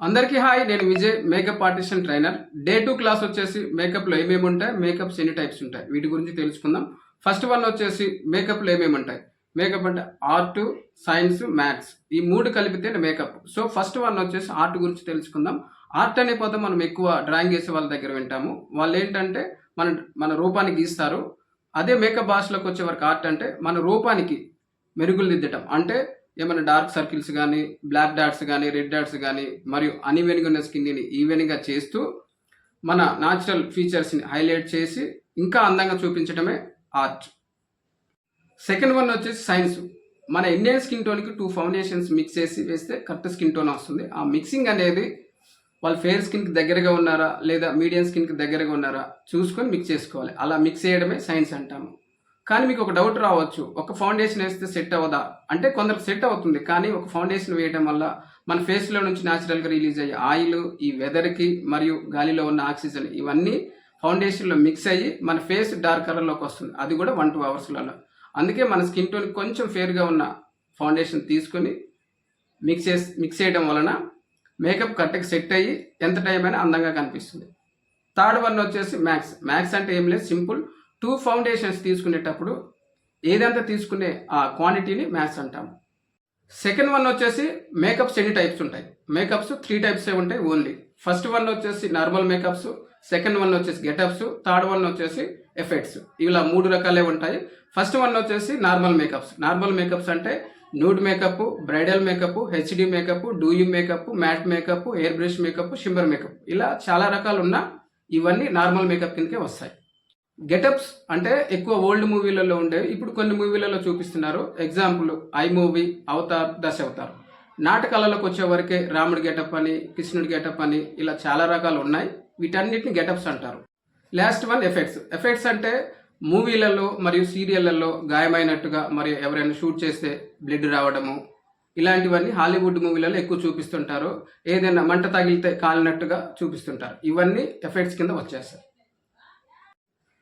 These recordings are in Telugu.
అందరికీ హాయ్. నేను Vijay, makeup artist and trainer. Day 2 class వచ్చేసి మేకప్లో ఏమేమి ఉంటాయి, మేకప్స్ ఎన్ని టైప్స్ ఉంటాయి, వీటి గురించి తెలుసుకుందాం. ఫస్ట్ వన్ వచ్చేసి మేకప్లో ఏమేమి ఉంటాయి. మేకప్ అంటే ఆర్ట్, సైన్స్, మ్యాథ్స్, ఈ మూడు కలిపితే మేకప్. సో ఫస్ట్ వన్ వచ్చేసి ఆర్ట్ గురించి తెలుసుకుందాం. ఆర్ట్ అనే పదం మనం ఎక్కువ డ్రాయింగ్ వేసే వాళ్ళ దగ్గర వింటాము. వాళ్ళు ఏంటంటే మన మన రూపాన్ని గీస్తారు. అదే మేకప్ భాషలోకి వచ్చే వరకు ఆర్ట్ అంటే మన రూపానికి మెరుగులు దిద్దటం. అంటే ఏమైనా డార్క్ సర్కిల్స్ కానీ, బ్లాక్ డాట్స్ కానీ, రెడ్ డాట్స్ కానీ, మరియు అన్ఈవెన్గా ఉన్న స్కిన్ని ఈవెన్గా చేస్తూ మన న్యాచురల్ ఫీచర్స్ని హైలైట్ చేసి ఇంకా అందంగా చూపించడమే ఆర్ట్. సెకండ్ వన్ వచ్చేసి సైన్స్. మన ఇండియన్ స్కిన్ టోన్కి 2 ఫౌండేషన్స్ మిక్స్ చేసి వేస్తే కరెక్ట్ స్కిన్ టోన్ వస్తుంది. ఆ మిక్సింగ్ అనేది వాళ్ళు ఫెయిర్ స్కిన్కి దగ్గరగా ఉన్నారా లేదా మీడియం స్కిన్కి దగ్గరగా ఉన్నారా చూసుకొని మిక్స్ చేసుకోవాలి. అలా మిక్స్ చేయడమే సైన్స్ అంటాము. కానీ మీకు ఒక డౌట్ రావచ్చు, ఒక ఫౌండేషన్ వేస్తే సెట్ అవ్వదా అంటే కొందరికి సెట్ అవుతుంది. కానీ ఒక ఫౌండేషన్ వేయడం వల్ల మన ఫేస్లో నుంచి న్యాచురల్గా రిలీజ్ అయ్యే ఆయిల్, ఈ వెదర్కి మరియు గాలిలో ఉన్న ఆక్సిజన్ ఇవన్నీ ఫౌండేషన్లో మిక్స్ అయ్యి మన ఫేస్ డార్క్ కలర్లోకి వస్తుంది. అది కూడా 1-2 అవర్స్లలో. అందుకే మన స్కిన్ టోన్ కొంచెం ఫేర్గా ఉన్న ఫౌండేషన్ తీసుకొని మిక్స్ చేయడం వలన మేకప్ కరెక్ట్గా సెట్ అయ్యి ఎంత టైం అయినా అందంగా కనిపిస్తుంది. థర్డ్ వన్ వచ్చేసి మ్యాథ్స్. మ్యాథ్స్ అంటే ఏం లేదు, సింపుల్. 2 ఫౌండేషన్స్ తీసుకునేటప్పుడు ఏదంతా తీసుకునే ఆ క్వాంటిటీని మ్యాథ్స్ అంటాము. సెకండ్ వన్ వచ్చేసి మేకప్స్ ఎన్ని టైప్స్ ఉంటాయి. మేకప్స్ 3 టైప్సే ఉంటాయి ఓన్లీ. ఫస్ట్ వన్ వచ్చేసి నార్మల్ మేకప్స్, సెకండ్ వన్ వచ్చేసి గెటప్స్, థర్డ్ వన్ వచ్చేసి ఎఫెక్ట్స్. ఇలా 3 రకాలే ఉంటాయి. ఫస్ట్ వన్ వచ్చేసి నార్మల్ మేకప్స్. నార్మల్ మేకప్స్ అంటే nude makeup, bridal makeup, HD makeup, dewy makeup, matte makeup, airbrush makeup, shimmer makeup, ఇలా చాలా రకాలు ఉన్న ఇవన్నీ నార్మల్ మేకప్ కిందకే వస్తాయి. గెటప్స్ అంటే ఎక్కువ ఓల్డ్ మూవీలలో ఉండేవి, ఇప్పుడు కొన్ని మూవీలలో చూపిస్తున్నారు. Example I movie, Avatar, Dashavatar. నాటకాలలోకి వచ్చే వరకే రాముడి గెటప్ అని, కృష్ణుడి గెటప్ అని, ఇలా చాలా రకాలు ఉన్నాయి. వీటన్నిటిని గెటప్స్ అంటారు. Last one effects. ఎఫెక్ట్స్ అంటే మూవీలలో మరియు సీరియళ్లలో గాయమైనట్టుగా మరియు ఎవరైనా షూట్ చేస్తే బ్లడ్ రావడము, ఇలాంటివన్నీ హాలీవుడ్ మూవీలలో ఎక్కువ చూపిస్తుంటారు. ఏదైనా మంట తగిలితే కాలినట్టుగా చూపిస్తుంటారు. ఇవన్నీ ఎఫెక్ట్స్ కింద వచ్చేస్తాయి.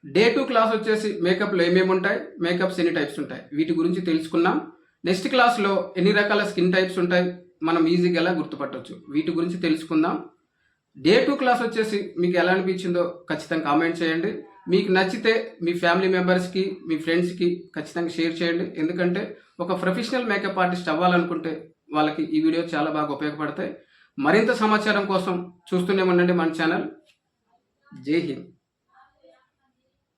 డే 2 క్లాస్ వచ్చేసి మేకప్లో ఏమేమి ఉంటాయి, మేకప్స్ ఎన్ని టైప్స్ ఉంటాయి, వీటి గురించి తెలుసుకున్నాం. నెక్స్ట్ క్లాస్లో ఎన్ని రకాల స్కిన్ టైప్స్ ఉంటాయి, మనం ఈజీగా ఎలా గుర్తుపట్టవచ్చు, వీటి గురించి తెలుసుకుందాం. డే 2 క్లాస్ వచ్చేసి మీకు ఎలా అనిపించిందో ఖచ్చితంగా కామెంట్ చేయండి. మీకు నచ్చితే మీ ఫ్యామిలీ మెంబర్స్కి, మీ ఫ్రెండ్స్కి ఖచ్చితంగా షేర్ చేయండి. ఎందుకంటే ఒక ప్రొఫెషనల్ మేకప్ ఆర్టిస్ట్ అవ్వాలనుకుంటే వాళ్ళకి ఈ వీడియో చాలా బాగా ఉపయోగపడతాయి. మరింత సమాచారం కోసం చూస్తూనే ఉండండి మన ఛానల్. జై హింద్.